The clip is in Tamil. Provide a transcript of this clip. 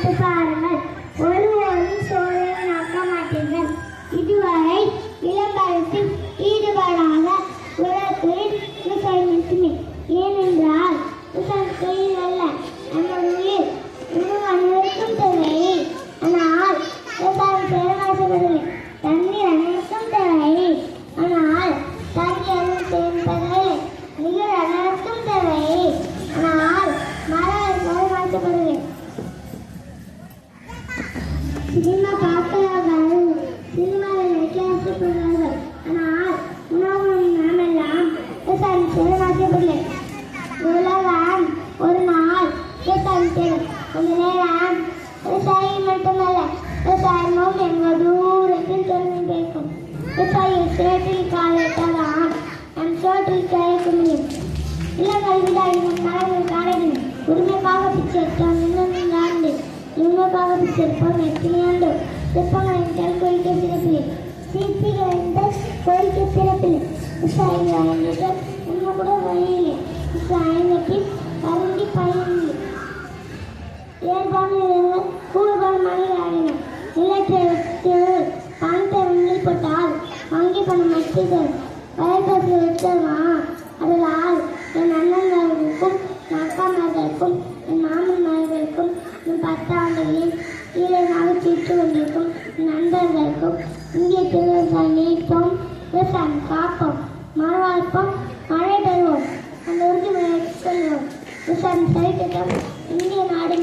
யோசித்து பாருங்கள். ஒருவரும் சோதனை நம்ப மாட்டீர்கள். இதுவரை விளம்பரத்தில் ஈடுபாடாக உலகில் விவசாயம் மட்டுமே. ஏனென்றால் விவசாயம் தொழில் அல்ல, நம்ம உயிர். இன்னும் அனைவருக்கும் தேவை. ஆனால் விவசாயம் பேரமாசப்படவில்லை. தண்ணீர் அனைவருக்கும் தேவை. ஆனால் தண்ணீர் தேவைப்படவில்லை. நீர் அனைவருக்கும் தேவை. ஆனால் மரம் பேரமாசப்படவில்லை. சினிமா பார்க்கிறார்கள், சினிமாவில் நடிக்க ஆசைப்படுகிறார்கள். ஆனால் உணவு நாமெல்லாம் விவசாயம் செய்ய ஆசைப்படவில்லை. உலகம் ஒரு நாள் விவசாயம் தேவை. அந்த நேரம் விவசாயம் மட்டுமல்ல, விவசாயமும் எங்கள் தூரத்தில் தொழில் கேட்கும். விவசாயி சேற்றில் காலையிட்டால்தான் நம் சோற்றில் கிடைக்க முடியும். இளங்கல்விதாயினும் காலையில் காலையில் உரிமைக்காக பிச்சை எடுத்தோம். இன்னும் ஆண்டு உரிமைக்காக பிச்சை எடுப்போம். எத்தனை ஆண்டு சிற்பங்கள் என்றால் கோரிக்கை பிறப்பில்லை. சிற்பிகள் என்றால் கோரிக்கை பிறப்பில்லை. விவசாயிகள் என்றால் உண்மை கூட வழியில்லை. விவசாயத்தில் கருண்டி பயனில்லை. ஏற்பாடு கூறுபாடு மனிதராகின. நிலத்தை விட்டு பணத்தை வங்கில் போட்டால் வங்கி பணம் மட்டிகள் வயல்காட்டில் விட்டமா. அதனால் என் அண்ணன்களுக்கும் என் அக்காமார்களுக்கும் என் மாமன்மார்களுக்கும் என் 10 ஆண்டுகளில் ஈரனாக தீர்த்து கொண்டிருக்கும் என் நண்பர்களுக்கும் இந்திய விவசாயம் நீட்போம், விவசாயம் காப்போம், மறுவாழ்ப்போம், மழை பெறுவோம், அந்த உறுதிமொழியை சொல்வோம். விவசாயம் சரித்திட்டம் இந்திய நாடு